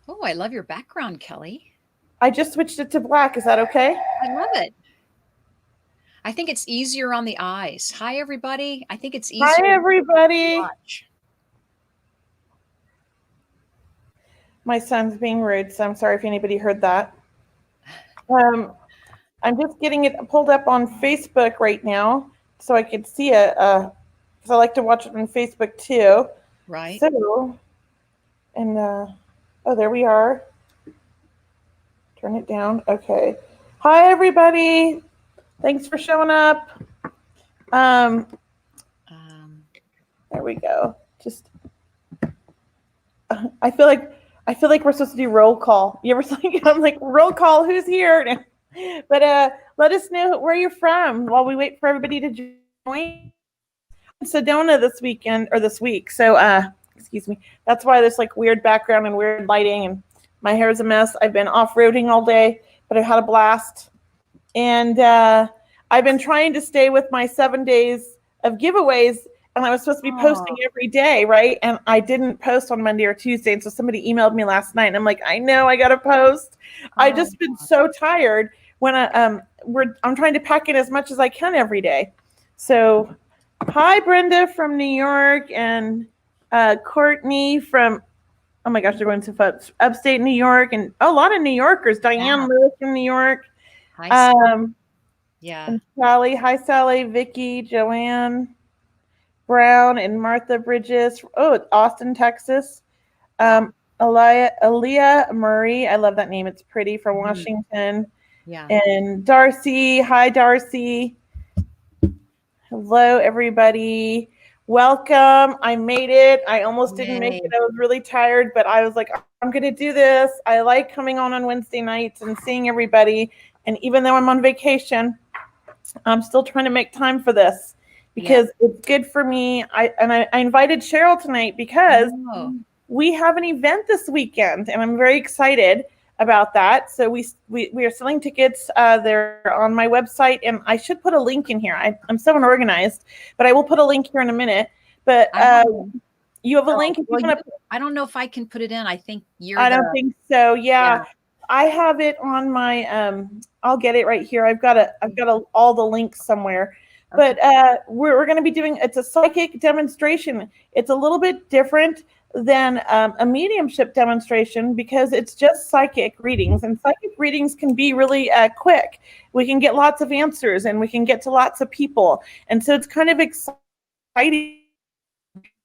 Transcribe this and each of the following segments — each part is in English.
Oh, I love your background, Kelley. I just switched it to black. Is that okay? I love it. I think it's easier on the eyes. Hi, everybody. I think it's Hi, easier to everybody. watch. My son's being rude, so I'm sorry if anybody heard that. Um, I'm just getting it pulled up on Facebook right now so I could see it because I like to watch it on Facebook too. Right. So, and oh, there we are. Turn it down. Okay. Hi, everybody. Thanks for showing up. Um, Um, there we go. Just I feel like we're supposed to do roll call. You ever think I'm like roll call? Who's here? But let us know where you're from while we wait for everybody to join. I'm in Sedona this weekend or this week, so excuse me. That's why there's like weird background and weird lighting, and my hair is a mess. I've been off roading all day, but I've had a blast, and I've been trying to stay with my 7 days of giveaways, and I was supposed to be posting oh, every day, right? And I didn't post on Monday or Tuesday, and so somebody emailed me last night, and I'm like, I know I gotta post. I oh, just been so tired when I'm trying to pack in as much as I can every day. So, hi Brenda from New York, and Courtney from oh my gosh, they're going to upstate New York, and a lot of New Yorkers. yeah. Diane Lewis from New York. Hi, Um, yeah. and Sally, hi Sally, Vicky, Joanne Brown, and Martha Bridges. Oh, Austin, Texas. Wow. Aaliyah Murray, I love that name. It's pretty, from Mhm. Washington. Yeah. And Darcy, hi Darcy. Hello everybody. Welcome. I made it. I almost didn't make Yay. it. I was really tired, but I was like, I'm going to do this. I like coming on Wednesday nights and seeing everybody. And even though I'm on vacation, I'm still trying to make time for this Yeah. because it's good for me. I invited Cheryl tonight because Oh, we have an event this weekend, and I'm very excited about that. So we are selling tickets. They're on my website, and I should put a link in here. I'm so unorganized, but I will put a link here in a minute. But I have one. you have a Oh, link if you well, want to. I don't know if I can put it in. I think you're I don't the, think so. Yeah, yeah. I have it on my. I'll get it right here. I've got all the links somewhere. Okay. But we're going to be doing. It's a psychic demonstration. It's a little bit different than a mediumship demonstration because it's just psychic readings, and psychic readings can be really quick. We can get lots of answers, and we can get to lots of people, and so it's kind of exciting.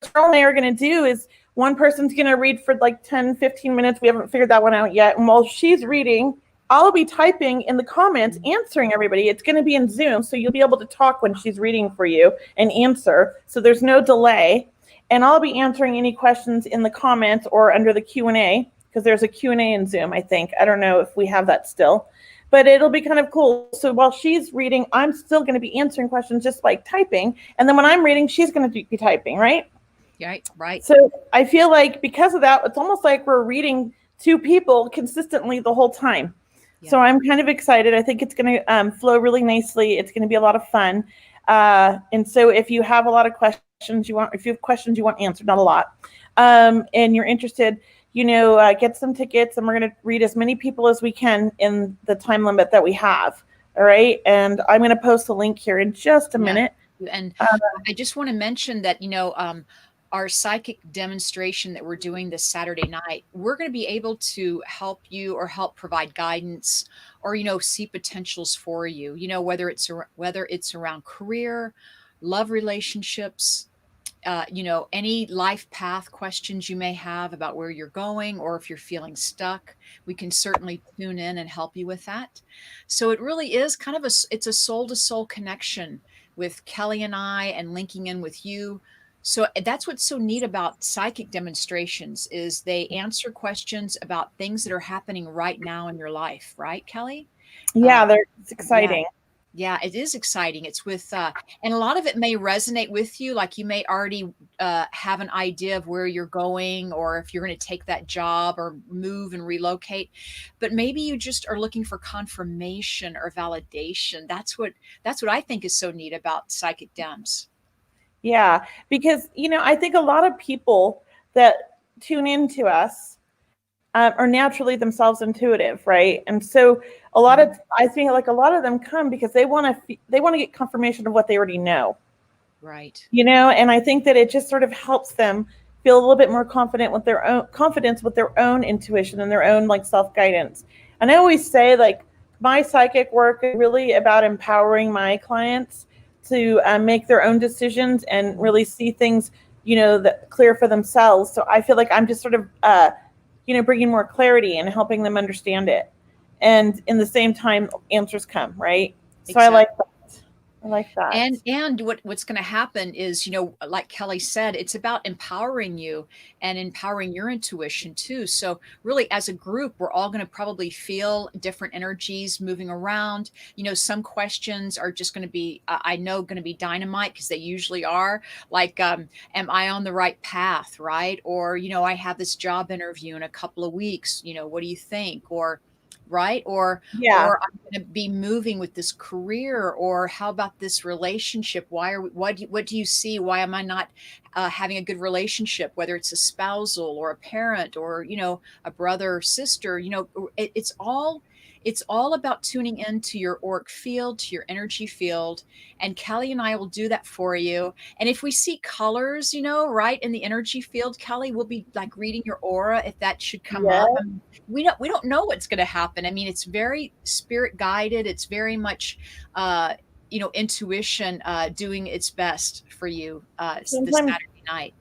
Cheryl and I are going to do is one person's going to read for like 10, 15 minutes. We haven't figured that one out yet. And while she's reading, I'll be typing in the comments, answering everybody. It's going to be in Zoom, so you'll be able to talk when she's reading for you and answer. So there's no delay. And I'll be answering any questions in the comments or under the Q&A because there's a Q&A in Zoom, I think. I don't know if we have that still. But it'll be kind of cool. So while she's reading, I'm still going to be answering questions just like typing. And then when I'm reading, she's going to be typing, right? Right. Right. So I feel like because of that, it's almost like we're reading two people consistently the whole time. Yeah. So I'm kind of excited. I think it's going to flow really nicely. It's going to be a lot of fun. And so if you have a lot of questions if you have questions you want answered, not a lot, and you're interested, get some tickets, and we're going to read as many people as we can in the time limit that we have. All right. And I'm going to post a link here in just a Yeah. minute. And Uh, I just want to mention that, our psychic demonstration that we're doing this Saturday night, we're going to be able to help you or help provide guidance or, see potentials for you, whether it's around career, love relationships, any life path questions you may have about where you're going, or if you're feeling stuck, we can certainly tune in and help you with that. So it really is kind of it's a soul to soul connection with Kelley and I, and linking in with you. So that's what's so neat about psychic demonstrations is they answer questions about things that are happening right now in your life, right, Kelley? Uh, it's yeah. exciting. Yeah, it is exciting. It's with, and a lot of it may resonate with you. Like you may already have an idea of where you're going, or if you're going to take that job or move and relocate. But maybe you just are looking for confirmation or validation. That's what I think is so neat about psychic dems. Yeah, because I think a lot of people that tune into us are naturally themselves intuitive, right? And so I think like a lot of them come because they want to get confirmation of what they already know. Right. And I think that it just sort of helps them feel a little bit more confident with their own confidence with their own intuition and their own like self-guidance. And I always say like my psychic work is really about empowering my clients to make their own decisions and really see things, that clear for themselves. So I feel like I'm just sort of, bringing more clarity and helping them understand it. And in the same time, answers come, right? So Exactly. I like that. And what's going to happen is, like Kelley said, it's about empowering you and empowering your intuition too. So really, as a group, we're all going to probably feel different energies moving around. Some questions are just going to be, I know, going to be dynamite because they usually are. Like, am I on the right path, right? Or I have this job interview in a couple of weeks. What do you think? Or right? Yeah. Or I'm going to be moving with this career, or how about this relationship? What do you see? Why am I not having a good relationship, whether it's a spousal or a parent or, a brother or sister? It's all about tuning into your auric field, to your energy field. And Kelley and I will do that for you. And if we see colors, right in the energy field, Kelley, we'll be like reading your aura if that should come up. Yeah. We don't know what's going to happen. I mean, it's very spirit guided. It's very much, intuition doing its best for you this Sometimes Saturday night.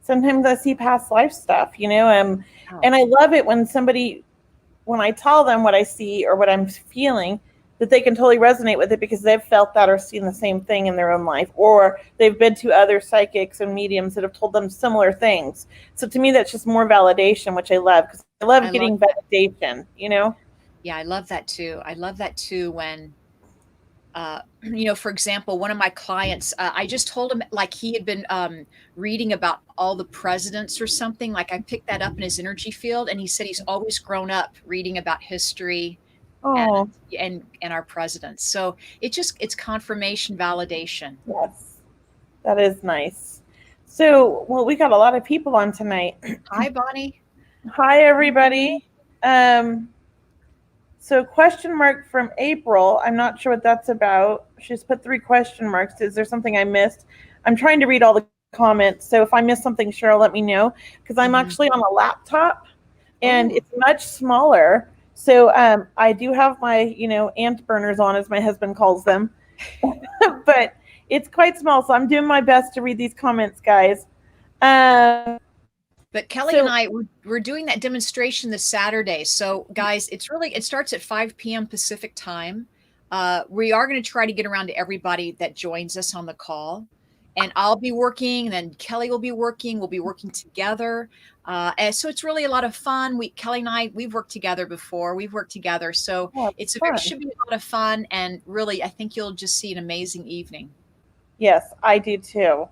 sometimes I see past life stuff, Oh, and I love it when I tell them what I see or what I'm feeling, that they can totally resonate with it because they've felt that or seen the same thing in their own life, or they've been to other psychics and mediums that have told them similar things. So to me, that's just more validation, which I love because I love I love getting that. validation. Yeah, I love that too. I love that too when for example, one of my clients, I just told him like he had been reading about all the presidents or something. Like I picked that up in his energy field, and he said he's always grown up reading about history and Oh, and our presidents. So it's confirmation, validation. yes, that is nice. So, well, we got a lot of people on tonight. Hi, Bonnie. Hi, everybody. Um, So question mark from April. I'm not sure what that's about. She's put 3 question marks. Is there something I missed? I'm trying to read all the comments. So if I missed something, Cheryl, let me know. Because I'm Mhm. actually on a laptop and Oh, it's much smaller. So I do have my, ant burners on, as my husband calls them. But it's quite small. So I'm doing my best to read these comments, guys. Um, but Kelley and so we're doing that demonstration this Saturday. So guys, it starts at 5 p.m. Pacific time. We are going to try to get around to everybody that joins us on the call. And I'll be working, and then Kelley will be working. We'll be working together. And so it's really a lot of fun. Kelley and we've worked together before. We've worked together. So yeah, it's fun. it should be a lot of fun. And really, I think you'll just see an amazing evening. Yes, I do too.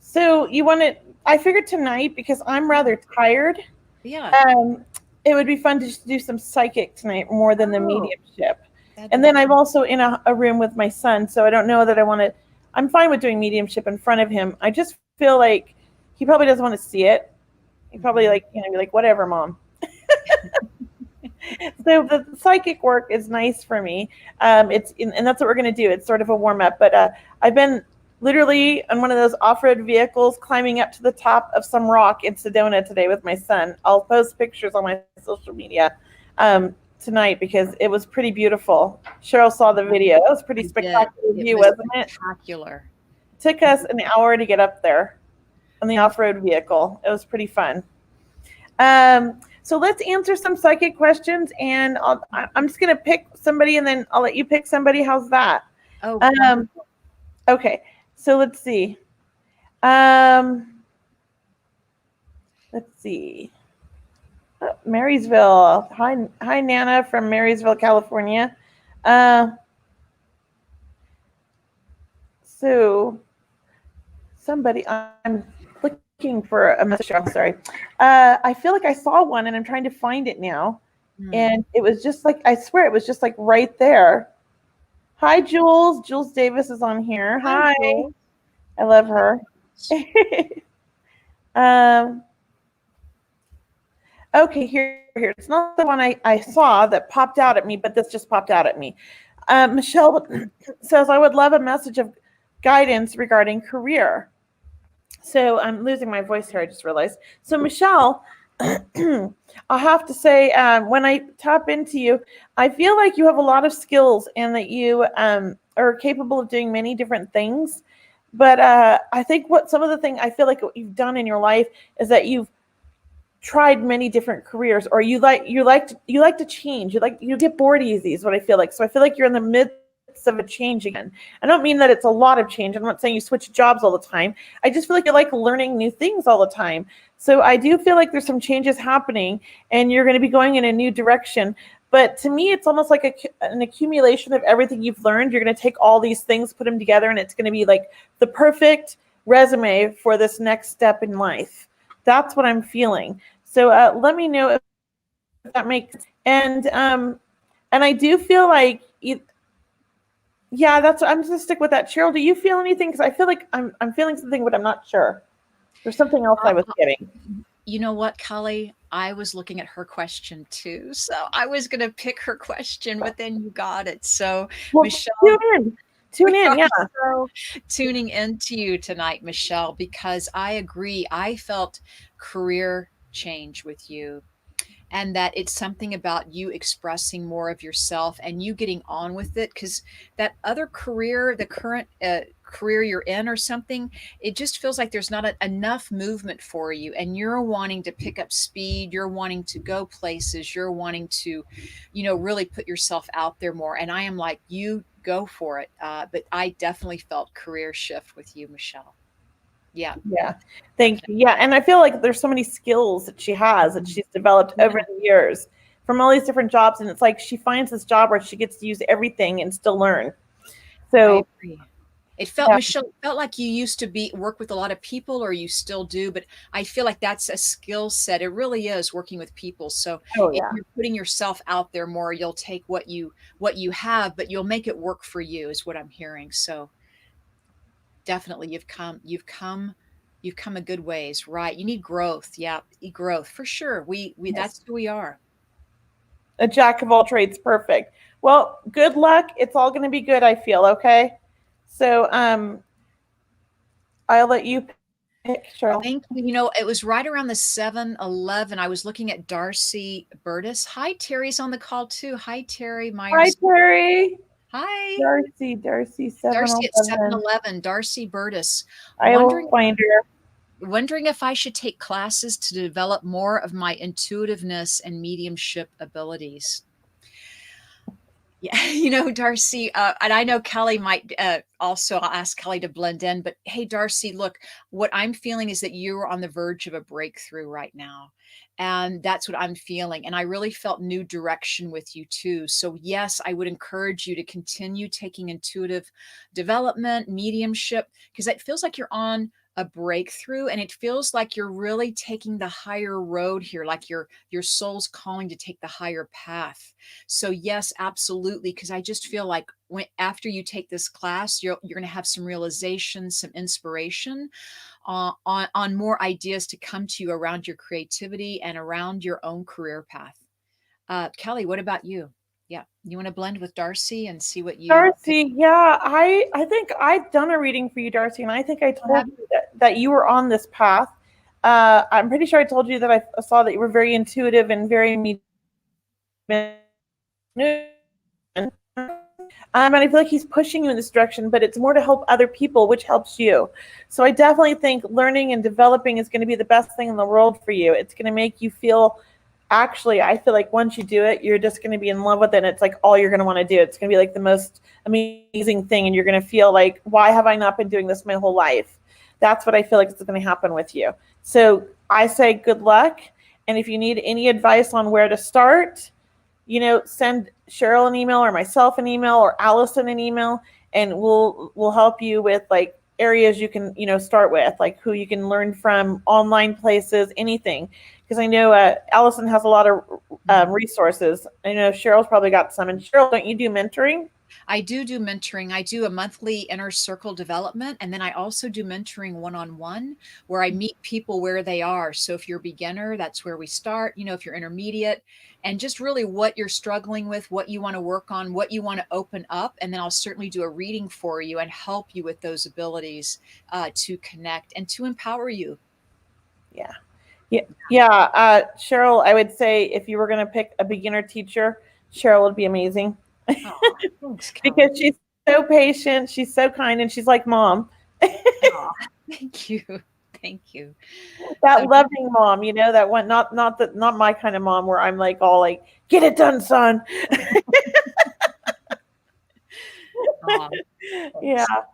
So you want to? I figured tonight because I'm rather tired. Yeah. Um, it would be fun to just do some psychic tonight more than the Oh, mediumship. that'd And be then I'm also in a room with my son, so I don't know that I want to. I'm fine with doing mediumship in front of him. I just feel like he probably doesn't want to see it. He probably mhm. be like, whatever, mom. So the psychic work is nice for me. And that's what we're going to do. It's sort of a warm up. But I've been literally on one of those off road vehicles climbing up to the top of some rock in Sedona today with my son. I'll post pictures on my social media tonight because it was pretty beautiful. Cheryl saw the video. It was a pretty I did. spectacular It view, was wasn't it? spectacular. Took us an hour to get up there on the off road vehicle. It was pretty fun. So let's answer some psychic questions, and I'm just going to pick somebody, and then I'll let you pick somebody. How's that? Oh, Um, okay, so let's see. Um, let's see. Oh, Marysville. Hi, Nana from Marysville, California. Uh, so somebody, I'm looking for a message. I'm sorry. I feel like I saw one, and I'm trying to find it now. hmm. And it was just like, I swear it was just like right there. Hi, Jules. Jules Davis is on here. Hi, Hi. Joel. I love her. um, Okay, here. It's not the one I saw that popped out at me, but this just popped out at me. Michelle says, I would love a message of guidance regarding career. So I'm losing my voice here, I just realized. So, Michelle, I'll have to say, when I tap into you, I feel like you have a lot of skills and that you are capable of doing many different things. But I think what some of the things I feel like what you've done in your life is that you've tried many different careers, or you like to change. You get bored easy is what I feel like. So I feel like you're in the midst of a change again. I don't mean that it's a lot of change. I'm not saying you switch jobs all the time. I just feel like you like learning new things all the time. So I do feel like there's some changes happening and you're going to be going in a new direction. But to me, it's almost like an accumulation of everything you've learned. You're going to take all these things, put them together, and it's going to be like the perfect resume for this next step in life. That's what I'm feeling. So let me know if that makes sense. And I do feel like yeah, that's I'm just gonna stick with that. Cheryl, do you feel anything? Because I feel like I'm feeling something, but I'm not sure. There's something else I was getting. You know what, Kelley? I was looking at her question too. So I was going to pick her question, but then you got it. So, Well, Michelle, tune we in, are yeah. so tuning into you tonight, Michelle, because I agree. I felt career change with you, and that it's something about you expressing more of yourself and you getting on with it, because that other career, the current career you're in or something, it just feels like there's not enough movement for you, and you're wanting to pick up speed, you're wanting to go places, you're wanting to, really put yourself out there more. And I am like, you go for it. But I definitely felt career shift with you, Michelle. Yeah. Yeah. Thank you. Yeah. And I feel like there's so many skills that she has that she's developed over Yeah, the years from all these different jobs. And it's like she finds this job where she gets to use everything and still learn. I So agree. It felt, yeah. Michelle, it felt like you used to be work with a lot of people, or you still do, but I feel like that's a skill set. It really is working with people. So Oh if yeah. you're putting yourself out there more, you'll take what you have, but you'll make it work for you, is what I'm hearing. So definitely you've come a good ways, right? You need growth. Yeah, growth for sure. We Yes. that's who we are. A jack of all trades. Perfect. Well, good luck. It's all going to be good, I feel. Okay. So I'll let you pick, Cheryl. Thank you. It was right around the 7-11. I was looking at Darcy Burtis. Hi, Terry's on the call too. Hi, Terry Hi, Myers. Terry. Hi, Darcy, Darcy at 711. 7-11. Darcy Burtis. I will Wondering find her. wondering if I should take classes to develop more of my intuitiveness and mediumship abilities. Yeah, Darcy, and I know Kelley might also, I'll ask Kelley to blend in, but hey, Darcy, look, what I'm feeling is that you're on the verge of a breakthrough right now. And that's what I'm feeling. And I really felt new direction with you too. So, yes, I would encourage you to continue taking intuitive development, mediumship, because it feels like you're on a breakthrough, and it feels like you're really taking the higher road here, like your soul's calling to take the higher path. So yes, absolutely, because I just feel like after you take this class, you're going to have some realization, some inspiration on more ideas to come to you around your creativity and around your own career path. Kelley, what about you? Yeah, you want to blend with Darcy and see what you pick? Darcy, yeah, I think I've done a reading for you, Darcy, and I think I told you that you were on this path. I'm pretty sure I told you that I saw that you were very intuitive and very and I feel like he's pushing you in this direction, but it's more to help other people, which helps you. So I definitely think learning and developing is going to be the best thing in the world for you. It's going to make you feel, actually, I feel like once you do it, you're just going to be in love with it. And it's like all you're going to want to do. It's going to be like the most amazing thing. And you're going to feel like, why have I not been doing this my whole life? That's what I feel like is going to happen with you. So I say good luck. And if you need any advice on where to start, send Cheryl an email or myself an email or Allison an email, and we'll help you with like areas you can, start with, like who you can learn from, online places, anything. Because I know Allison has a lot of resources. I know Cheryl's probably got some. And Cheryl, don't you do mentoring? I do mentoring. I do a monthly inner circle development, and then I also do mentoring one-on-one where I meet people where they are. So if you're a beginner, that's where we start. If you're intermediate, and just really what you're struggling with, what you want to work on, what you want to open up, and then I'll certainly do a reading for you and help you with those abilities to connect and to empower you. Yeah. Yeah. Yeah. Cheryl, I would say if you were going to pick a beginner teacher, Cheryl would be amazing Oh, thanks, Kelley. because she's so patient, she's so kind, and she's like mom. Oh, thank you. Thank you. So, That loving mom, that one, not my kind of mom where I'm like all like, get it done, son. oh, Yeah. thanks.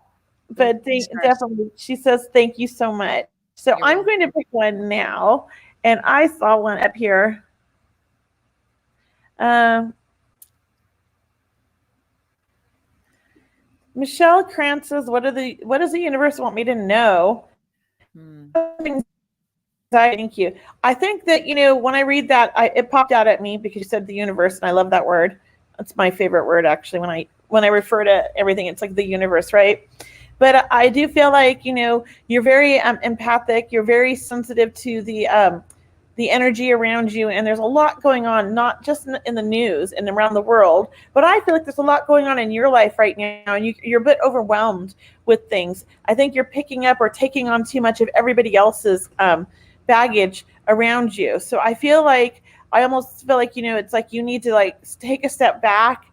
But Thanks for definitely, she says, thank you so much. So You're I'm welcome. going to pick one now. And I saw one up here. Um, Michelle Krantz says, what does the universe want me to know? Hmm. Thank you. I think that, when I read that, it popped out at me because you said the universe, and I love that word. That's my favorite word, actually. When I refer to everything, it's like the universe, right? But I do feel like, you're very empathic. You're very sensitive to the energy around you. And there's a lot going on, not just in the news and around the world, but I feel like there's a lot going on in your life right now. And you're a bit overwhelmed with things. I think you're picking up or taking on too much of everybody else's baggage around you. So I almost feel like, it's like you need to like take a step back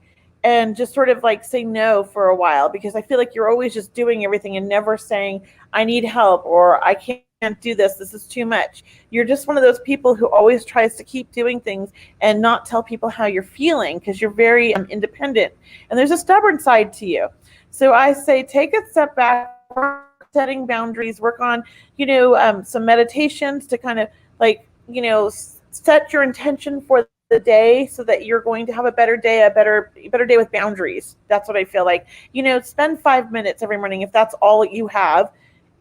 and just sort of like say no for a while, because I feel like you're always just doing everything and never saying, I need help, or I can't do this. This is too much. You're just one of those people who always tries to keep doing things and not tell people how you're feeling because you're very independent. And there's a stubborn side to you. So I say, take a step back, setting boundaries, work on, some meditations to kind of like, set your intention for the day so that you're going to have a better day, a better day with boundaries. That's what I feel like. Spend 5 minutes every morning if that's all you have,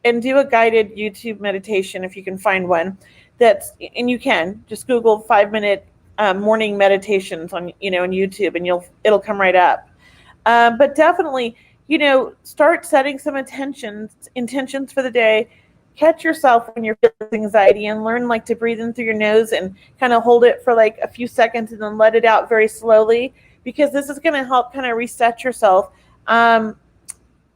and do a guided YouTube meditation if you can find one. And you can just Google 5 minute morning meditations on on YouTube, and it'll come right up. But definitely, start setting some intentions for the day. Catch yourself when you're feeling anxiety and learn like to breathe in through your nose and kind of hold it for like a few seconds and then let it out very slowly, because this is going to help kind of reset yourself. I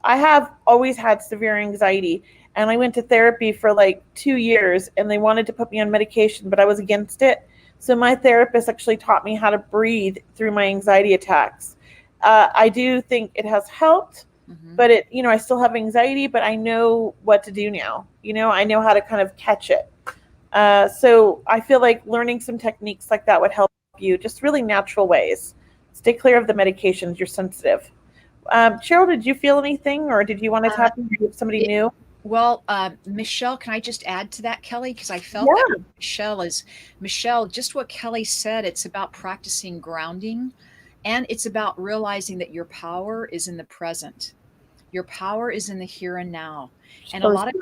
have always had severe anxiety, and I went to therapy for like 2 years, and they wanted to put me on medication, but I was against it. So my therapist actually taught me how to breathe through my anxiety attacks. I do think it has helped, Mm-hmm. but I still have anxiety, but I know what to do now. I know how to kind of catch it. So I feel like learning some techniques like that would help you, just really natural ways. Stay clear of the medications. You're sensitive. Cheryl, did you feel anything, or did you want to Uh, tap into somebody it, new? well, Michelle, can I just add to that, Kelley? Because I felt that Yeah. Michelle, just what Kelley said, it's about practicing grounding, and it's about realizing that your power is in the present. Your power is in the here and now. And a lot of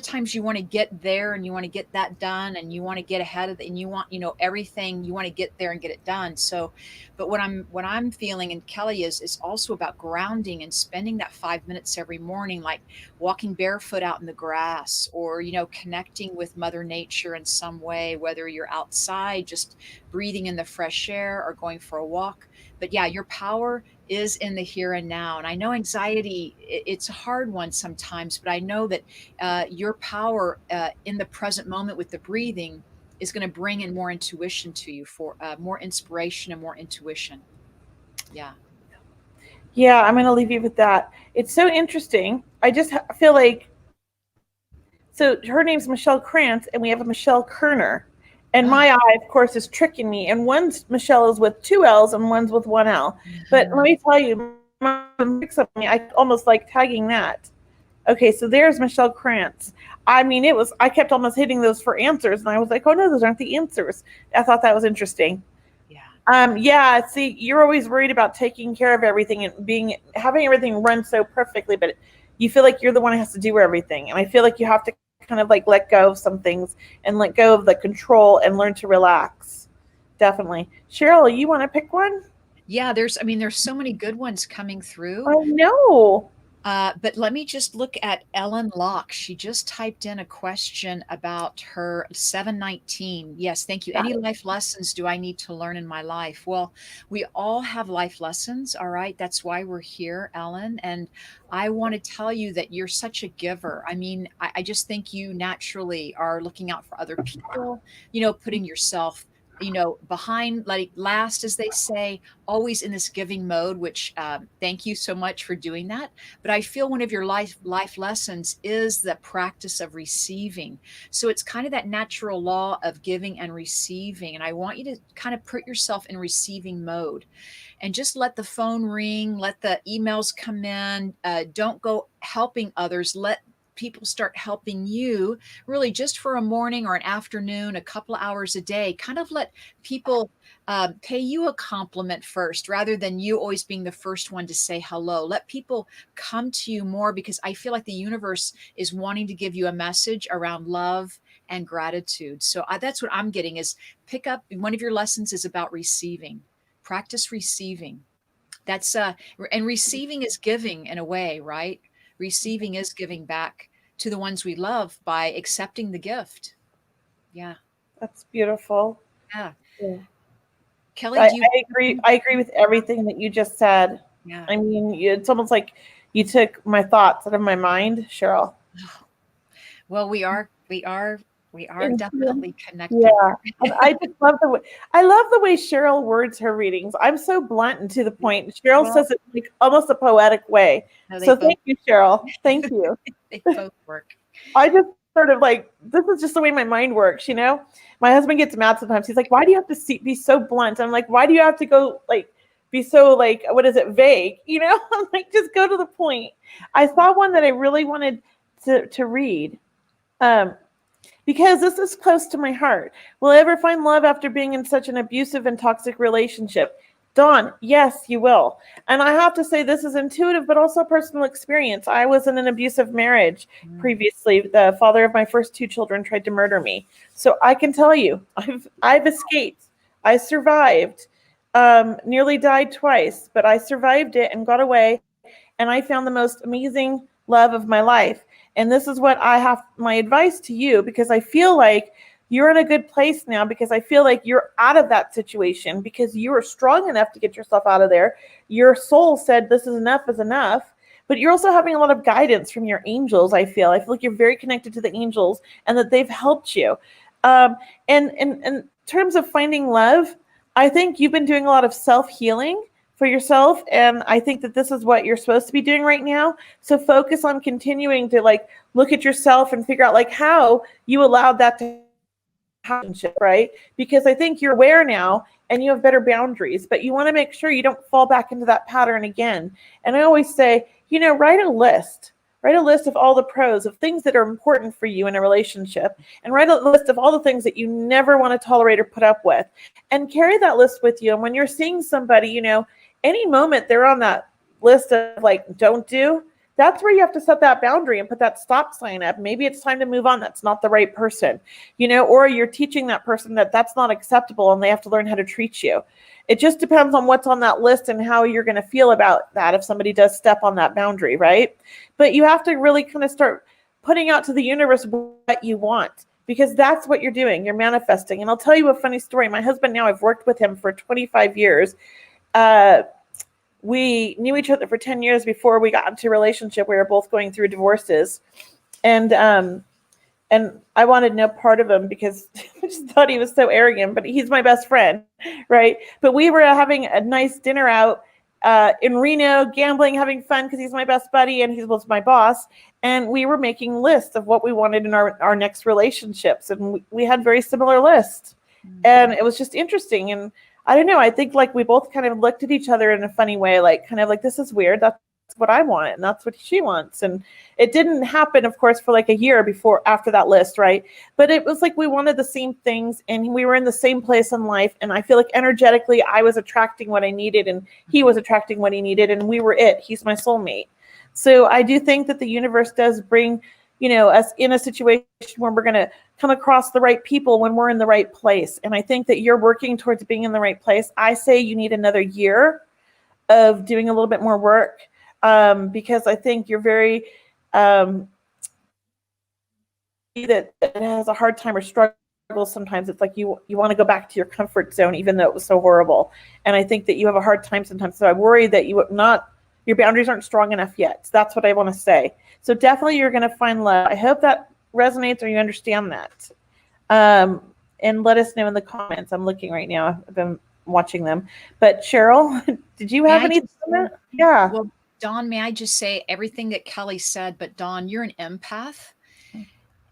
times you want to get there and you want to get that done and you want to get ahead of it and you want, everything, you want to get there and get it done. So, but what I'm feeling, and Kelley, is also about grounding and spending that 5 minutes every morning, like walking barefoot out in the grass, or, connecting with Mother Nature in some way, whether you're outside, just breathing in the fresh air or going for a walk. But yeah, your power is in the here and now. And I know anxiety, it's a hard one sometimes, but I know that your power in the present moment with the breathing is going to bring in more intuition to you, for more inspiration and more intuition. Yeah. Yeah, I'm going to leave you with that. It's so interesting. I just feel like, so her name's Michelle Krantz, and we have a Michelle Kerner. And Oh, my eye, of course, is tricking me. And one's Michelle is with two L's and one's with one L. But let mhm. me tell you, I almost like tagging that. Okay, so there's Michelle Krantz. I mean, I kept almost hitting those for answers, and I was like, oh no, those aren't the answers. I thought that was interesting. Yeah. Yeah, see, you're always worried about taking care of everything and having everything run so perfectly, but you feel like you're the one who has to do everything. And I feel like you have to kind of like let go of some things and let go of the control and learn to relax. Definitely. Cheryl, you want to pick one? Yeah, there's so many good ones coming through. I know. But let me just look at Ellen Locke. She just typed in a question about her 719. Yes, thank you. Got Any it. life lessons do I need to learn in my life? Well, we all have life lessons, all right? That's why we're here, Ellen. And I want to tell you that you're such a giver. I mean, I just think you naturally are looking out for other people, putting yourself behind, like last, as they say, always in this giving mode, which thank you so much for doing that. But I feel one of your life lessons is the practice of receiving. So it's kind of that natural law of giving and receiving. And I want you to kind of put yourself in receiving mode and just let the phone ring, let the emails come in. Don't go helping others. Let people start helping you, really, just for a morning or an afternoon, a couple of hours a day. Kind of let people pay you a compliment first, rather than you always being the first one to say hello. Let people come to you more, because I feel like the universe is wanting to give you a message around love and gratitude. So that's what I'm getting, is pick up one of your lessons is about receiving. Practice receiving. That's and receiving is giving in a way, right? Receiving is giving back to the ones we love by accepting the gift. Yeah. That's beautiful. Yeah. Yeah. Kelley, do you I agree. I agree with everything that you just said. yeah. I mean, it's almost like you took my thoughts out of my mind, Cheryl. Well, we are And, definitely connected. yeah, and I just love the way Cheryl words her readings. I'm so blunt and to the point. Cheryl Well, says it like almost a poetic way. no, they So both thank you, Cheryl. Thank you. they both work. I just sort of like, this is just the way my mind works, you know? My husband gets mad sometimes. He's like, why do you have to be so blunt? I'm like, why do you have to go like be so like, what is it, vague? You know? I'm like, just go to the point. I saw one that I really wanted to read. Um, because this is close to my heart. Will I ever find love after being in such an abusive and toxic relationship? Dawn, yes, you will. And I have to say, this is intuitive, but also personal experience. I was in an abusive marriage Mm. previously. The father of my first two children tried to murder me. So I can tell you, I've escaped. I survived. Nearly died twice, but I survived it and got away. And I found the most amazing love of my life. And this is what I have, my advice to you, because I feel like you're in a good place now, because I feel like you're out of that situation, because you are strong enough to get yourself out of there. Your soul said this is enough. But you're also having a lot of guidance from your angels. I feel like you're very connected to the angels and that they've helped you. Um, and in terms of finding love, I think you've been doing a lot of self-healing for yourself, and I think that this is what you're supposed to be doing right now. So focus on continuing to like look at yourself and figure out like how you allowed that to happen, right? Because I think you're aware now and you have better boundaries, but you want to make sure you don't fall back into that pattern again. And I always say, write a list. Write a list of all the pros of things that are important for you in a relationship, and write a list of all the things that you never want to tolerate or put up with, and carry that list with you. And when you're seeing somebody, any moment they're on that list of like, don't do, that's where you have to set that boundary and put that stop sign up. Maybe it's time to move on. That's not the right person, or you're teaching that person that that's not acceptable and they have to learn how to treat you. It just depends on what's on that list and how you're going to feel about that if somebody does step on that boundary, right? But you have to really kind of start putting out to the universe what you want, because that's what you're doing. You're manifesting. And I'll tell you a funny story. My husband now, I've worked with him for 25 years. We knew each other for 10 years before we got into a relationship. We were both going through divorces. And I wanted no part of him because I just thought he was so arrogant, but he's my best friend, right? But we were having a nice dinner out in Reno, gambling, having fun because he's my best buddy and he was my boss. And we were making lists of what we wanted in our next relationships. And we had very similar lists. Mm-hmm. And it was just interesting. And I don't know, I think like we both kind of looked at each other in a funny way, like kind of like, this is weird. That's what I want and that's what she wants. And it didn't happen, of course, for like a year after that list, right? But it was like we wanted the same things and we were in the same place in life. And I feel like energetically I was attracting what I needed and he was attracting what he needed, and we were it. He's my soulmate. So I do think that the universe does bring us in a situation where we're going to come across the right people when we're in the right place. And I think that you're working towards being in the right place. I say you need another year of doing a little bit more work, because I think you're very that has a hard time or struggles sometimes. It's like you want to go back to your comfort zone, even though it was so horrible. And I think that you have a hard time sometimes. So I worry that your boundaries aren't strong enough yet. So that's what I want to say. So definitely you're going to find love. I hope that resonates or you understand that. And let us know in the comments. I'm looking right now. I've been watching them. But Cheryl, did you have anything? Yeah. Well, Dawn, may I just say everything that Kelley said, but Dawn, you're an empath.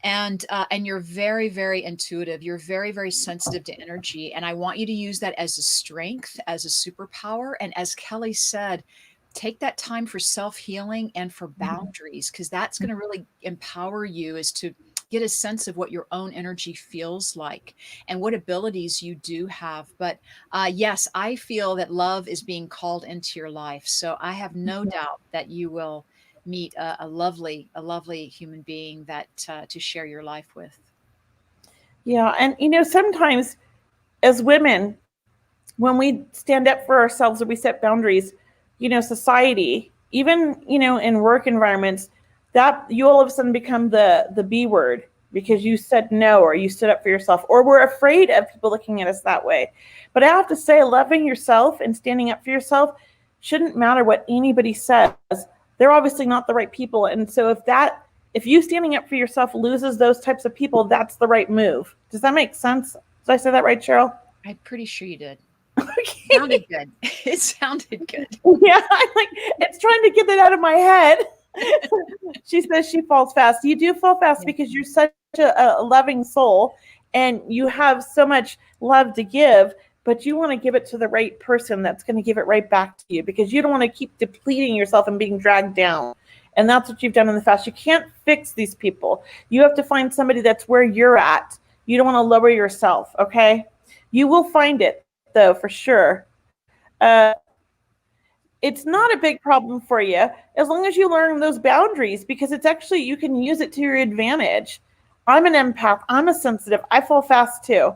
And you're very, very intuitive. You're very, very sensitive to energy. And I want you to use that as a strength, as a superpower. And as Kelley said, take that time for self-healing and for boundaries, because that's going to really empower you, is to get a sense of what your own energy feels like and what abilities you do have. But yes, I feel that love is being called into your life. So I have no doubt that you will meet a lovely human being that to share your life with. Yeah. And sometimes as women, when we stand up for ourselves or we set boundaries, society, even, in work environments, that you all of a sudden become the B word because you said no, or you stood up for yourself, or we're afraid of people looking at us that way. But I have to say, loving yourself and standing up for yourself shouldn't matter what anybody says. They're obviously not the right people. And so if you standing up for yourself loses those types of people, that's the right move. Does that make sense? Did I say that right, Cheryl? I'm pretty sure you did. Okay. It sounded good. It sounded good. Yeah, it's trying to get that out of my head. She says she falls fast. You do fall fast because you're such a loving soul and you have so much love to give, but you want to give it to the right person that's going to give it right back to you, because you don't want to keep depleting yourself and being dragged down. And that's what you've done in the past. You can't fix these people. You have to find somebody that's where you're at. You don't want to lower yourself, okay? You will find it, though, for sure. It's not a big problem for you as long as you learn those boundaries, because it's actually, you can use it to your advantage. I'm an empath. I'm a sensitive. I fall fast too.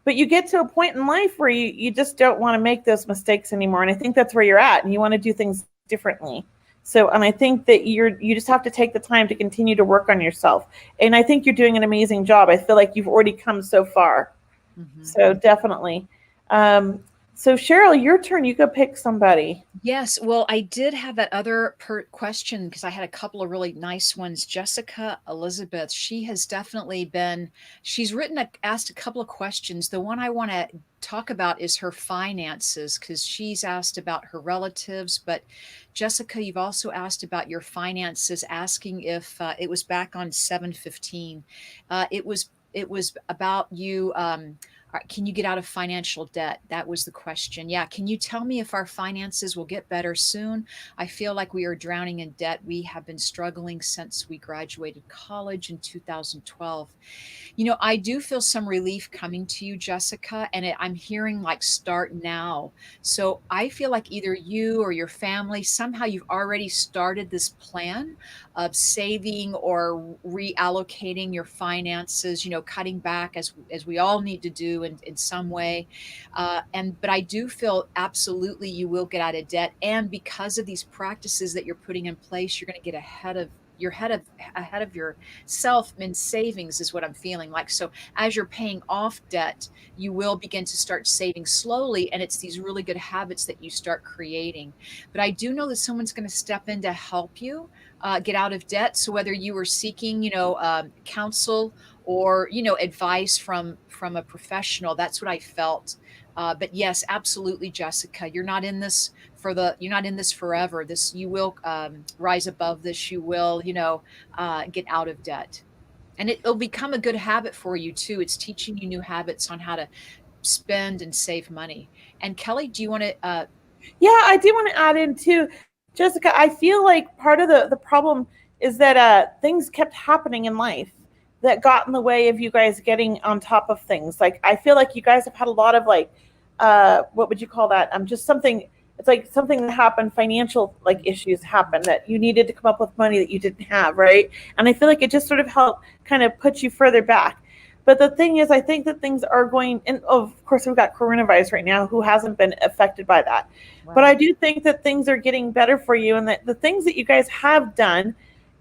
But you get to a point in life where you just don't want to make those mistakes anymore. And I think that's where you're at, and you want to do things differently. So, and I think that you just have to take the time to continue to work on yourself. And I think you're doing an amazing job. I feel like you've already come so far. Mm-hmm. So definitely. So Cheryl, your turn. You go pick somebody. Yes. Well, I did have that other question because I had a couple of really nice ones. Jessica Elizabeth, she has definitely she's asked a couple of questions. The one I want to talk about is her finances, because she's asked about her relatives. But Jessica, you've also asked about your finances, asking if it was back on 7/15. It was about you. Can you get out of financial debt? That was the question. Yeah. Can you tell me if our finances will get better soon? I feel like we are drowning in debt. We have been struggling since we graduated college in 2012. I do feel some relief coming to you, Jessica, and I'm hearing like start now. So I feel like either you or your family, somehow you've already started this plan of saving or reallocating your finances, cutting back as we all need to do in some way. But I do feel absolutely you will get out of debt. And because of these practices that you're putting in place, you're going to get ahead of yourself in savings, is what I'm feeling like. So as you're paying off debt, you will begin to start saving slowly, and it's these really good habits that you start creating. But I do know that someone's going to step in to help you get out of debt. So whether you were seeking, counsel or, advice from a professional, that's what I felt. But yes, absolutely, Jessica, you're not in this forever. You will rise above this. You will, get out of debt, and it'll become a good habit for you too. It's teaching you new habits on how to spend and save money. And Kelley, do you want to? Yeah, I do want to add in too, Jessica. I feel like part of the problem is that things kept happening in life that got in the way of you guys getting on top of things. Like, I feel like you guys have had a lot of what would you call that? Just something it's like something that happened, financial like issues happened that you needed to come up with money that you didn't have, right? And I feel like it just sort of helped kind of put you further back. But the thing is, I think that things are going, and of course, we've got coronavirus right now. Who hasn't been affected by that? But I Right. do think that things are getting better for you, and that the things that you guys have done,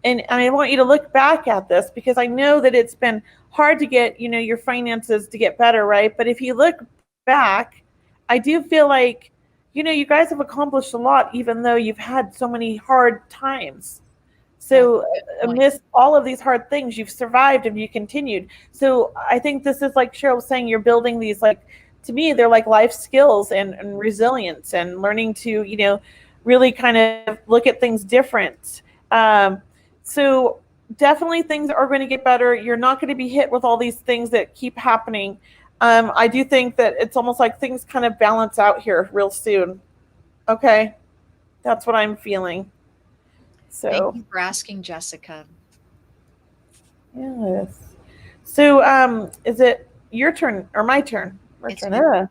and I want you to look back at this because I know that it's been hard to get, your finances to get better, right? But if you look back, I do feel like, you guys have accomplished a lot, even though you've had so many hard times. That's So a good point. amidst all of these hard things, you've survived and you continued. So I think this is like Cheryl was saying, you're building these, like, to me, they're like life skills and resilience and learning to, really kind of look at things different. So definitely things are going to get better. You're not going to be hit with all these things that keep happening. I do think that it's almost like things kind of balance out here real soon. Okay. That's what I'm feeling. Thank So. you for asking, Jessica. Yes. So, is it your turn or my turn? My It's turn. your.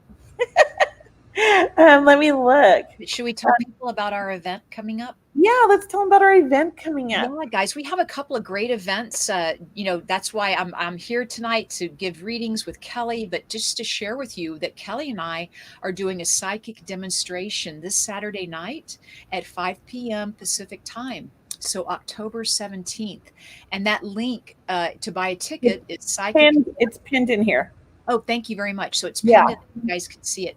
Let me look. Should we tell people about our event coming up? Yeah, let's tell them about our event coming Yeah, up. guys, we have a couple of great events. That's why I'm here tonight to give readings with Kelley, but just to share with you that Kelley and I are doing a psychic demonstration this Saturday night at 5 p.m. Pacific time. So October 17th. And that link to buy a It's ticket is psychic. It's pinned in here. Oh, thank you very much. So it's Yeah. pinned in, you guys can see it.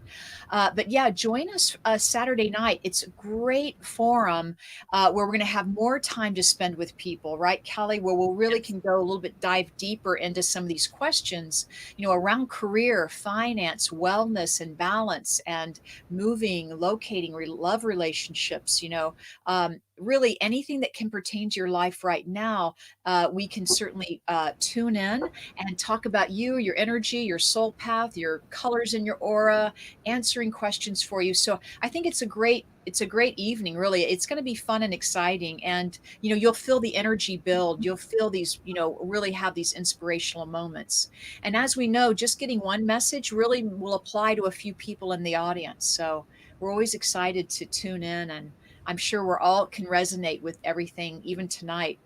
But yeah, join us Saturday night. It's a great forum where we're going to have more time to spend with people, right, Kelley? Where we'll really can go a little bit dive deeper into some of these questions, around career, finance, wellness, and balance, and moving, locating, love relationships. Really anything that can pertain to your life right now. We can certainly tune in and talk about you, your energy, your soul path, your colors in your aura, answering questions for you. So I think it's a great evening, really. It's going to be fun and exciting. And, you'll feel the energy build. You'll feel these, really have these inspirational moments. And as we know, just getting one message really will apply to a few people in the audience. So we're always excited to tune in, and I'm sure we're all can resonate with everything, even tonight.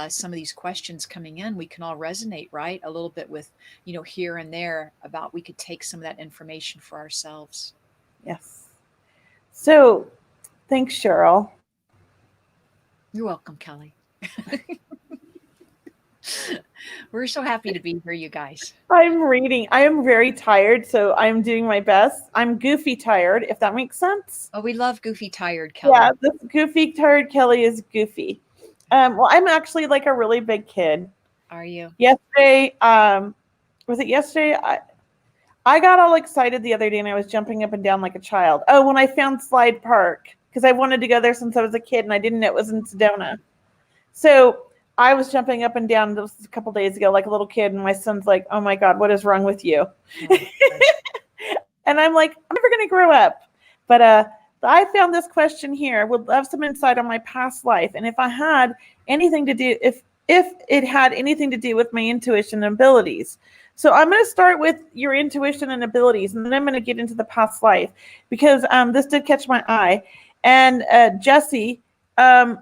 Some of these questions coming in, we can all resonate, right? A little bit with, here and there about we could take some of that information for ourselves. Yes. So, thanks, Cheryl. You're welcome, Kelley. We're so happy to be here, you guys. I'm reading. I am very tired, so I'm doing my best. I'm goofy tired, if that makes sense. Oh, we love goofy tired, Kelley. Yeah, this goofy tired Kelley is goofy. Well, I'm actually like a really big kid. Are you? Yesterday, was it yesterday? I got all excited the other day and I was jumping up and down like a child. Oh, when I found Slide Park, because I wanted to go there since I was a kid and I didn't know it was in Sedona. So I was jumping up and down this a couple days ago like a little kid, and my son's like, "Oh my God, what is wrong with you?" Oh, And I'm like, "I'm never going to grow up." But I found this question here. Would love some insight on my past life, and if I had anything to do, if it had anything to do with my intuition and abilities. So I'm going to start with your intuition and abilities, and then I'm going to get into the past life because this did catch my eye. And Jesse, I'm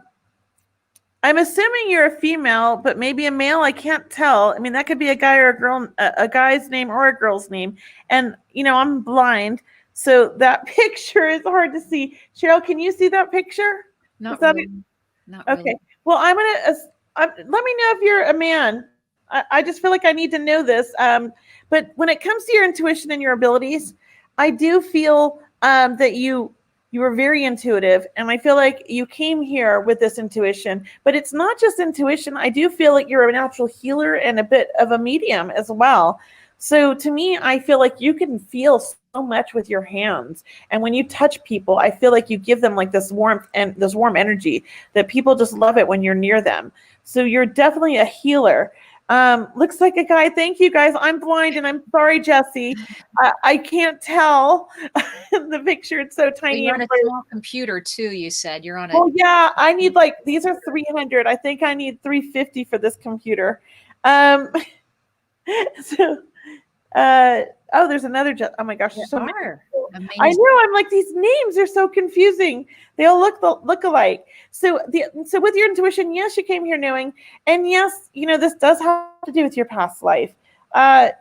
assuming you're a female, but maybe a male. I can't tell. I mean, that could be a guy or a girl, a guy's name or a girl's name. And I'm blind, so that picture is hard to see. Cheryl, can you see that picture? not That really. Not okay? really. Well, let me know if you're a man. I just feel like I need to know this. But when it comes to your intuition and your abilities, I do feel that you were very intuitive, and I feel like you came here with this intuition. But it's not just intuition. I do feel like you're a natural healer and a bit of a medium as well. So to me, I feel like you can feel so much with your hands. And when you touch people, I feel like you give them like this warmth and this warm energy that people just love it when you're near them. So you're definitely a healer. Looks like a guy. Thank you, guys. I'm blind, and I'm sorry, Jesse. I can't tell the picture. It's so Well, tiny. you're on a small computer too, you said. You're on a. Well, yeah, I need these are 300. I think I need 350 for this computer. So, oh, there's another. Oh my gosh, there's so many. I Amazing. know. I'm like, these names are so confusing. They all look alike. So with your intuition, yes, you came here knowing, and yes, this does have to do with your past life. I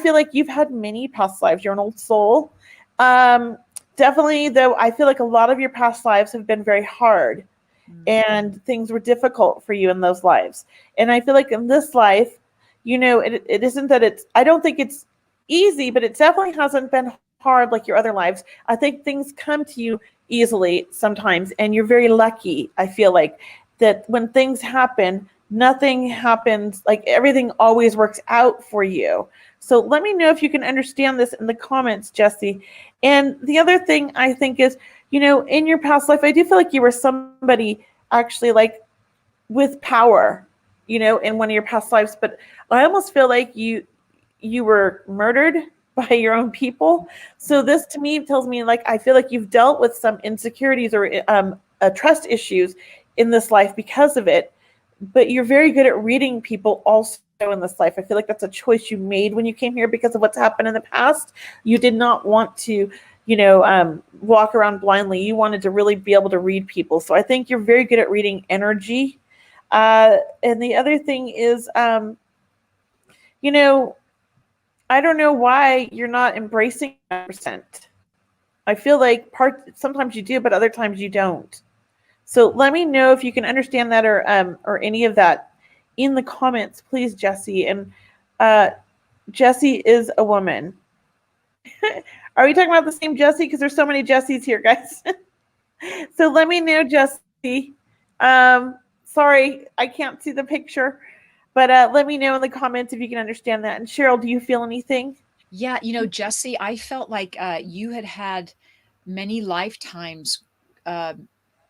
feel like you've had many past lives. You're an old soul. Um, Definitely, though, I feel like a lot of your past lives have been very hard, Mm. and things were difficult for you in those lives. And I feel like in this life, it isn't that I don't think it's easy, but it definitely hasn't been hard like your other lives. I think things come to you easily sometimes, and you're very lucky. I feel like that when things happen, nothing happens, like everything always works out for you. So let me know if you can understand this in the comments, Jesse. And the other thing I think is, in your past life, I do feel like you were somebody actually like with power, in one of your past lives, but I almost feel like you were murdered by your own people. So this to me tells me, like, I feel like you've dealt with some insecurities or trust issues in this life because of it, but you're very good at reading people also in this life. I feel like that's a choice you made when you came here because of what's happened in the past. You did not want to walk around blindly. You wanted to really be able to read people. So I think you're very good at reading energy. And the other thing is, you know, I don't know why you're not embracing 100%. I feel like sometimes you do, but other times you don't. So let me know if you can understand that or any of that in the comments, please, Jesse. And uh, Jesse is a woman. Are we talking about the same Jesse? Because there's so many Jessies here, guys. So let me know, Jesse. Sorry, I can't see the picture, but let me know in the comments if you can understand that. And Cheryl, do you feel anything? Yeah, Jesse, I felt like you had many lifetimes, uh,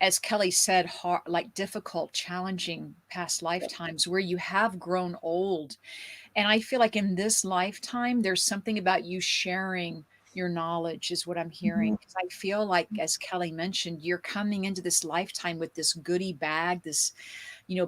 as Kelley said, hard, like difficult, challenging past lifetimes where you have grown old. And I feel like in this lifetime, there's something about you sharing your knowledge, is what I'm hearing. Mhm. Because I feel like, as Kelley mentioned, you're coming into this lifetime with this goodie bag, this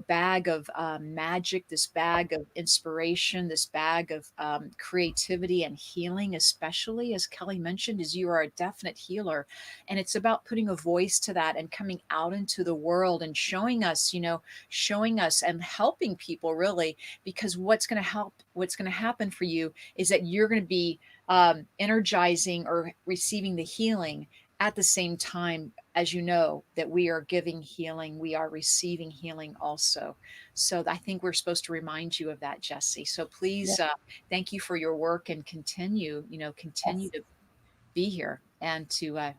bag of magic, this bag of inspiration, this bag of creativity and healing, especially as Kelley mentioned, is you are a definite healer. And it's about putting a voice to that and coming out into the world and showing us and helping people really, because what's going to happen for you is that you're going to be energizing or receiving the healing at the same time, as you know, that we are giving healing, we are receiving healing also. So I think we're supposed to remind you of that, Jesse. So Yeah. please, thank you for your work and continue Yes. to be here and to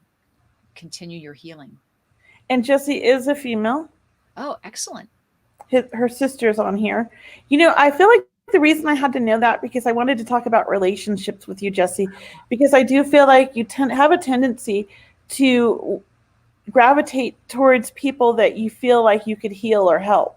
continue your healing. And Jesse is a female. Oh, excellent. Her sister's on here. I feel like the reason I had to know that because I wanted to talk about relationships with you, Jesse, because I do feel like you have a tendency to gravitate towards people that you feel like you could heal or help.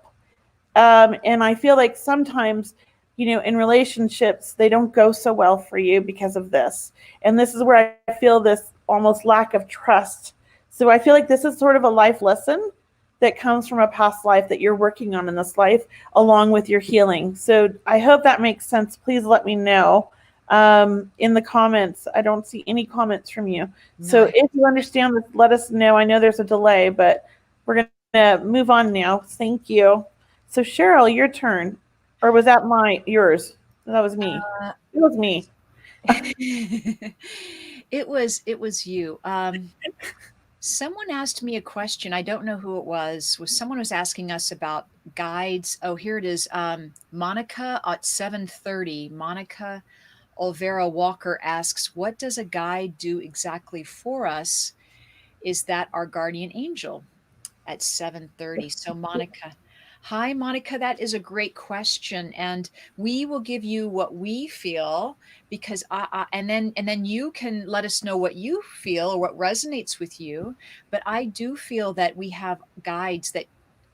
And I feel like sometimes, in relationships, they don't go so well for you because of this. And this is where I feel this almost lack of trust. So I feel like this is sort of a life lesson that comes from a past life that you're working on in this life, along with your healing. So I hope that makes sense. Please let me know in the comments. I don't see any comments from you. No, So if you understand this, let us know. I know there's a delay, but we're going to move on now. Thank you. So Cheryl, your turn. Or was that yours? That was me. uh, It was me. it was you. Someone asked me a question. I don't know who it was. Someone was asking us about guides. Oh, here it is. Monica at 7:30. Monica Olvera Walker asks, "What does a guide do exactly for us? Is that our guardian angel?" At 7:30. So Monica, hi Monica, that is a great question, and we will give you what we feel, because and then you can let us know what you feel or what resonates with you. But I do feel that we have guides that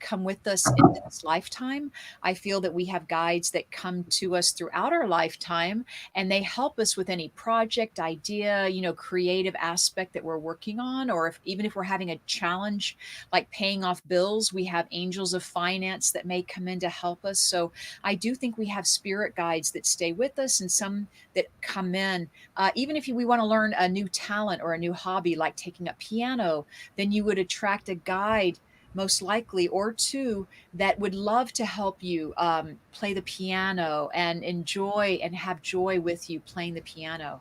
come with us into this lifetime. I feel that we have guides that come to us throughout our lifetime, and they help us with any project, idea, creative aspect that we're working on, or even if we're having a challenge like paying off bills, we have angels of finance that may come in to help us. So I do think we have spirit guides that stay with us, and some that come in. Even if we want to learn a new talent or a new hobby, like taking up piano, then you would attract a guide, most likely, or two, that would love to help you play the piano and enjoy and have joy with you playing the piano.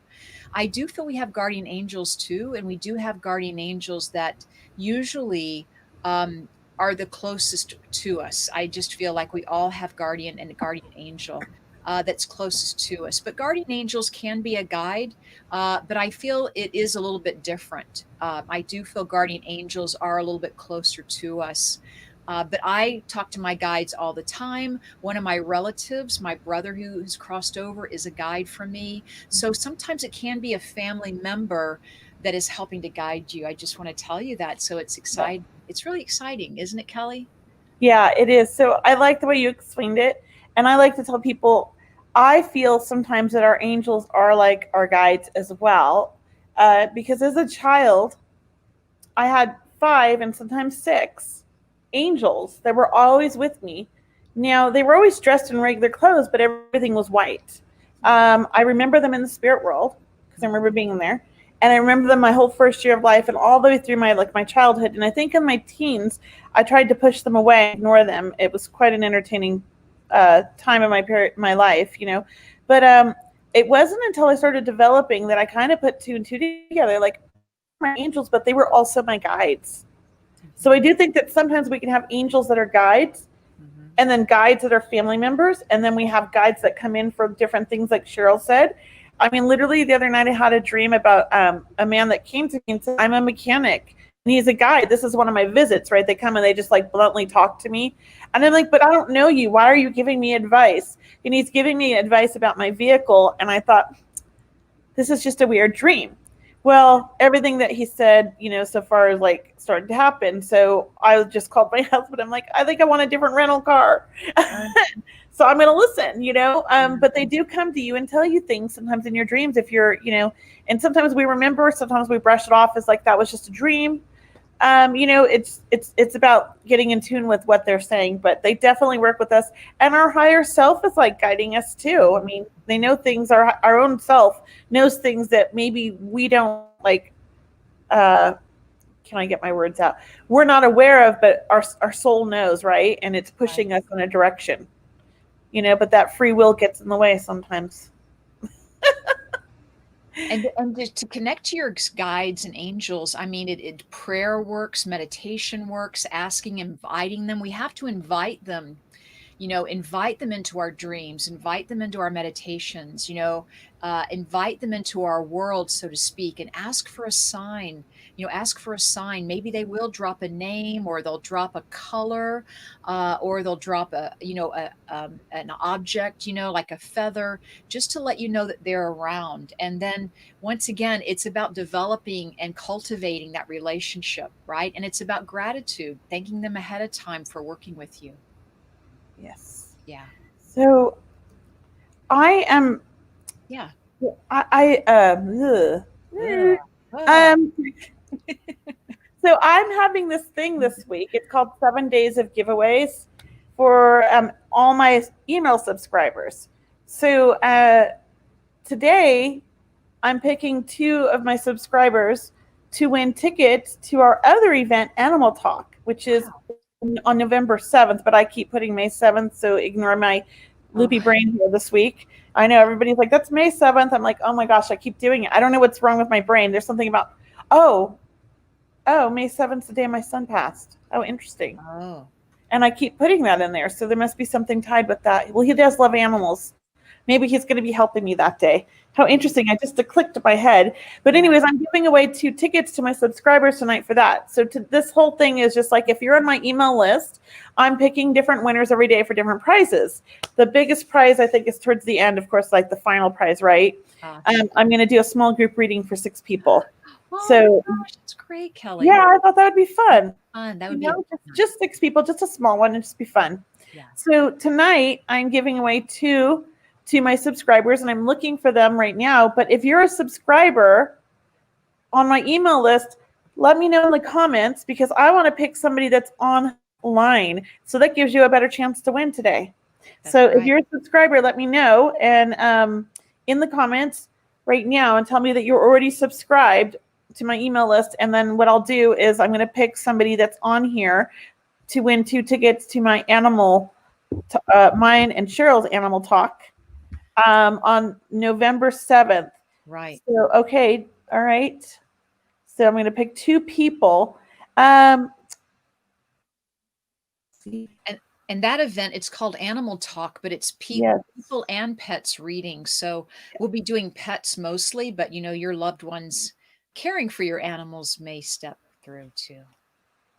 I do feel we have guardian angels too, and we do have guardian angels that usually are the closest to us. I just feel like we all have guardian and a guardian angel that's closest to us. But guardian angels can be a guide, but I feel it is a little bit different. I do feel guardian angels are a little bit closer to us. But I talk to my guides all the time. One of my relatives, my brother who's crossed over, is a guide for me. So sometimes it can be a family member that is helping to guide you. I just want to tell you that. So it's exciting. It's really exciting, isn't it, Kelley? Yeah, it is. So I like the way you explained it. And I like to tell people, I feel sometimes that our angels are like our guides as well. Because as a child, I had 5 and sometimes 6 angels that were always with me. Now, they were always dressed in regular clothes, but everything was white. I remember them in the spirit world because I remember being in there. And I remember them my whole first year of life and all the way through my childhood. And I think in my teens, I tried to push them away, ignore them. It was quite an entertaining time of my life, But it wasn't until I started developing that I kind of put 2 and 2 together. Like, my angels, but they were also my guides. So I do think that sometimes we can have angels that are guides, and then guides that are family members, and then we have guides that come in for different things, like Cheryl said. I mean, literally the other night I had a dream about a man that came to me and said, I'm a mechanic, and he's a guide. This is one of my visits, right? They come and they just like bluntly talk to me. And I'm like, but I don't know you. Why are you giving me advice? And he's giving me advice about my vehicle. And I thought, this is just a weird dream. Well, everything that he said, so far is like started to happen. So I just called my husband. I'm like, I think I want a different rental car. So I'm going to listen, but they do come to you and tell you things sometimes in your dreams if you're, and sometimes we remember, sometimes we brush it off as like, that was just a dream. It's about getting in tune with what they're saying, but they definitely work with us, and our higher self is like guiding us too. I mean, they know things, our own self knows things that maybe we don't like, can I get my words out? We're not aware of, but our soul knows, right? And it's pushing us in a direction, but that free will gets in the way sometimes. And to connect to your guides and angels, I mean, it prayer works, meditation works, asking, inviting them. We have to invite them, invite them into our dreams, invite them into our meditations, invite them into our world, so to speak, and ask for a sign. Ask for a sign. Maybe they will drop a name, or they'll drop a color, or they'll drop an object, like a feather, just to let you know that they're around. And then once again, it's about developing and cultivating that relationship, right? And it's about gratitude, thanking them ahead of time for working with you. Yes. Yeah. So I am. Yeah. So I'm having this thing this week. It's called 7 days of giveaways for all my email subscribers. So today I'm picking 2 of my subscribers to win tickets to our other event, Animal Talk, which is on November 7th, but I keep putting May 7th, so ignore my loopy brain here this week. I know everybody's like, that's May 7th. I'm like, oh my gosh, I keep doing it. I don't know what's wrong with my brain. There's something about, May 7th is the day my son passed. Oh, interesting. Oh. And I keep putting that in there, so there must be something tied with that. Well, he does love animals. Maybe he's going to be helping me that day. How interesting. I just clicked in my head. But anyways, I'm giving away 2 tickets to my subscribers tonight for that. So this whole thing is just like, if you're on my email list, I'm picking different winners every day for different prizes. The biggest prize, I think, is towards the end, of course, like the final prize, right? I'm going to do a small group reading for 6 people. Oh So my gosh, that's great, Kelly. yeah, I thought that would be fun. Fun. That You would be a know, just 6 people, just a small one, and just be fun. yes. So tonight I'm giving away 2 to my subscribers, and I'm looking for them right now. But if you're a subscriber on my email list, let me know in the comments because I want to pick somebody that's online. So that gives you a better chance to win today. That's So if right. you're a subscriber, let me know and in the comments right now and tell me that you're already subscribed to my email list. And then what I'll do is I'm going to pick somebody that's on here to win 2 tickets to my mine and Cheryl's animal talk on November 7th. Right. So, okay. All right. So I'm going to pick 2 people. Um, And that event, it's called Animal Talk, but it's yes. people and pets reading. So we'll be doing pets mostly, but your loved ones caring for your animals may step through too.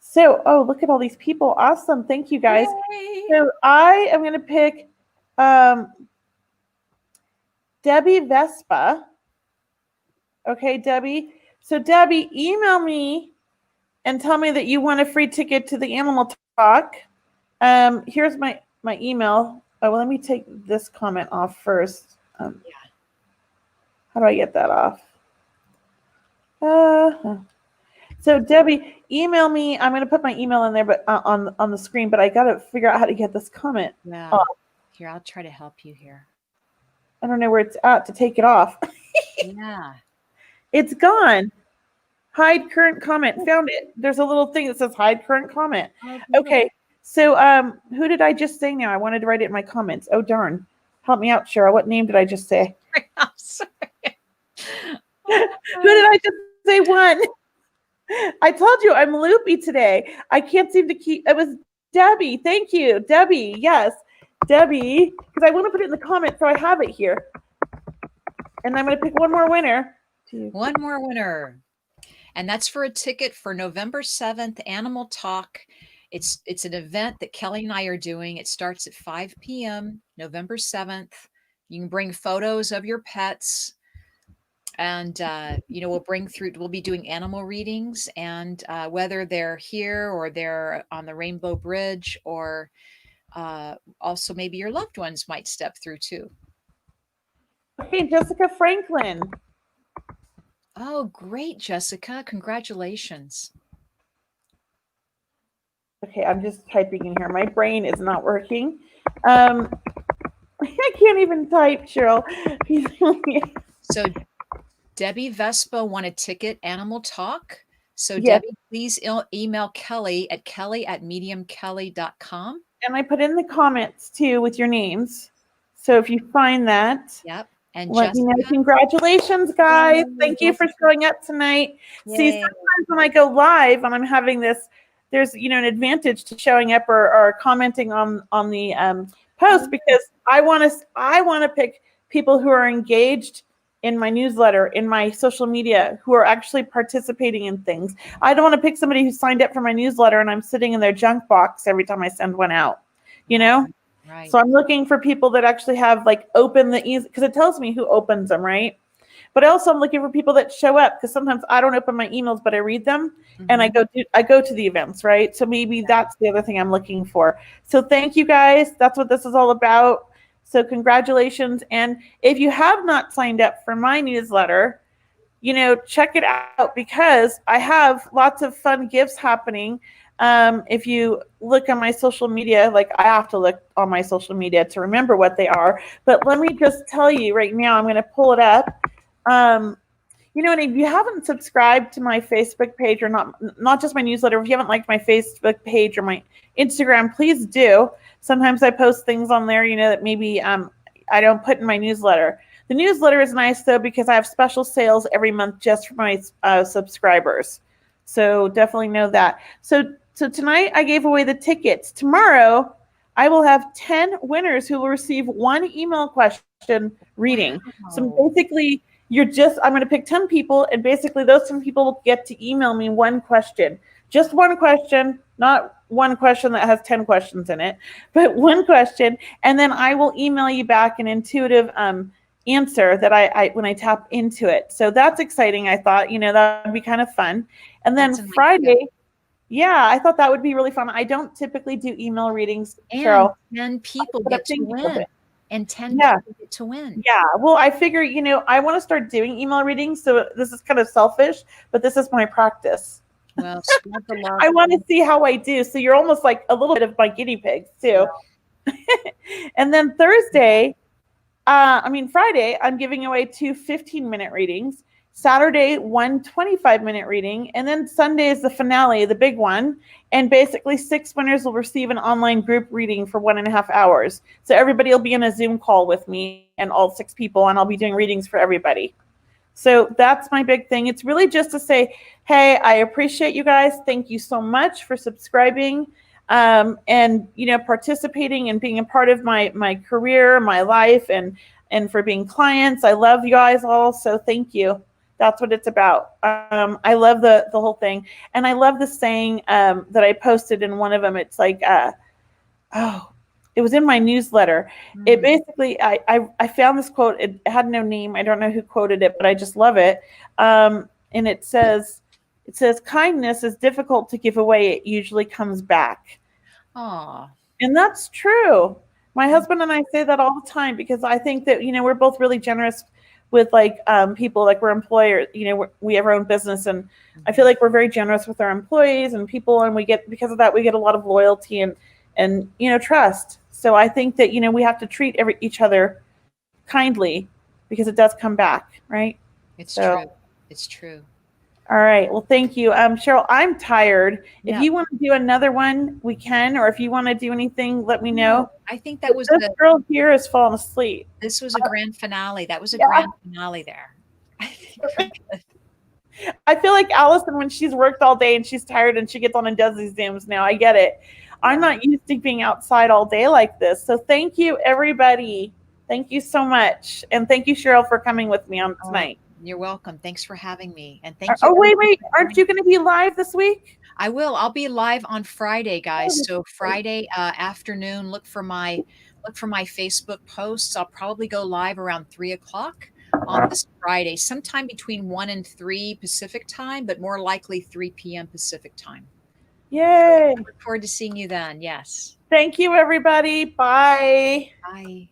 So, oh, look at all these people. Awesome. Thank you guys. Yay! So I am going to pick Debbie Vespa. Okay, Debbie. So Debbie, email me and tell me that you want a free ticket to the Animal Talk. Here's my email. Oh, well, let me take this comment off first. Yeah. How do I get that off? So Debbie, email me. I'm going to put my email in there, but on the screen. But I got to figure out how to get this comment off. Here, I'll try to help you here. I don't know where it's at to take it off. Yeah. It's gone. Hide current comment. Found it. There's a little thing that says hide current comment. Okay. So who did I just say now? I wanted to write it in my comments. Oh, darn. Help me out, Cheryl. What name did I just say? I'm sorry. Who did I just say? One. I told you I'm loopy today. I can't seem to keep. It was Debbie. Thank you. Debbie. Yes. Debbie. Because I want to put it in the comments so I have it here. And I'm going to pick one more winner. One more winner. And that's for a ticket for November 7th, Animal Talk. It's an event that Kelly and I are doing. It starts at 5 p.m., November 7th. You can bring photos of your pets. And, we'll be doing animal readings. And whether they're here or they're on the Rainbow Bridge or also maybe your loved ones might step through too. Okay, Jessica Franklin. Oh, great, Jessica. Congratulations. Okay, I'm just typing in here. My brain is not working. I can't even type, Cheryl. So Debbie Vespa won a ticket, Animal Talk. So yes. Debbie, please email Kelly at kelly@mediumkelly.com. And I put in the comments too with your names. So if you find that, yep. And let Jessica, me know. Congratulations, guys. Yay, Thank you for showing up tonight. Yay. See, sometimes when I go live and I'm having this, there's an advantage to showing up or commenting on the post because I want to pick people who are engaged in my newsletter, in my social media, who are actually participating in things. I don't want to pick somebody who signed up for my newsletter and I'm sitting in their junk box every time I send one out, Right. So I'm looking for people that actually have open because it tells me who opens them, right? But also I'm looking for people that show up because sometimes I don't open my emails, but I read them and I go to the events, right? So maybe that's the other thing I'm looking for. So thank you guys. That's what this is all about. So congratulations. And if you have not signed up for my newsletter, check it out because I have lots of fun gifts happening. If you look on my social media, I have to look on my social media to remember what they are. But let me just tell you right now, I'm going to pull it up. And if you haven't subscribed to my Facebook page or not just my newsletter, if you haven't liked my Facebook page or my Instagram, please do. Sometimes I post things on there, that maybe I don't put in my newsletter. The newsletter is nice though because I have special sales every month just for my subscribers. So definitely know that. So tonight I gave away the tickets. Tomorrow I will have 10 winners who will receive one email question reading. Wow. So basically I'm going to pick 10 people and basically those 10 people will get to email me one question. Just one question, not one question that has 10 questions in it, but one question. And then I will email you back an intuitive answer that I when I tap into it. So that's exciting. I thought, that would be kind of fun. And then That's an idea. Friday, yeah, I thought that would be really fun. I don't typically do email readings, And Cheryl, 10 people but I'm get to thinking of win. it. And 10 Yeah. people get to win. Yeah. Well, I figure, I want to start doing email readings. So this is kind of selfish, but this is my practice. Well, spread the love. I want to see how I do. So you're almost like a little bit of my guinea pigs too. Well, And then Friday, I'm giving away 2 15-minute readings. Saturday, 1 25-minute reading. And then Sunday is the finale, the big one. And basically, 6 winners will receive an online group reading for 1.5 hours. So everybody will be in a Zoom call with me and all 6 people, and I'll be doing readings for everybody. So that's my big thing. It's really just to say, hey, I appreciate you guys. Thank you so much for subscribing and participating and being a part of my career, my life, and for being clients. I love you guys all. So thank you. That's what it's about. I love the whole thing. And I love the saying that I posted in one of them. It's like, it was in my newsletter. It basically, I found this quote. It had no name. I don't know who quoted it, but I just love it. And it says, kindness is difficult to give away. It usually comes back. Aw. And that's true. My husband and I say that all the time because I think that, we're both really generous with people, like we're employers, we have our own business, and I feel like we're very generous with our employees and people. And because of that, we get a lot of loyalty and trust. So I think that, we have to treat each other kindly because it does come back, right? It's true. It's true. All right. Well, thank you. Cheryl, I'm tired. Yeah. If you want to do another one, we can, or if you want to do anything, let me know. I think that was this girl here is falling asleep. This was a grand finale. That was a grand finale there. I think we're good. I feel like Allison when she's worked all day and she's tired and she gets on and does these Zooms now. I get it. I'm not used to being outside all day like this. So thank you, everybody. Thank you so much. And thank you, Cheryl, for coming with me on tonight. You're welcome. Thanks for having me. And thank you. Oh, wait. Aren't you going to be live this week? I will. I'll be live on Friday, guys. So Friday afternoon, look for my Facebook posts. I'll probably go live around 3:00 on this Friday, sometime between 1 and 3 Pacific time, but more likely 3 p.m. Pacific time. Yay. I look forward to seeing you then. Yes. Thank you, everybody. Bye. Bye.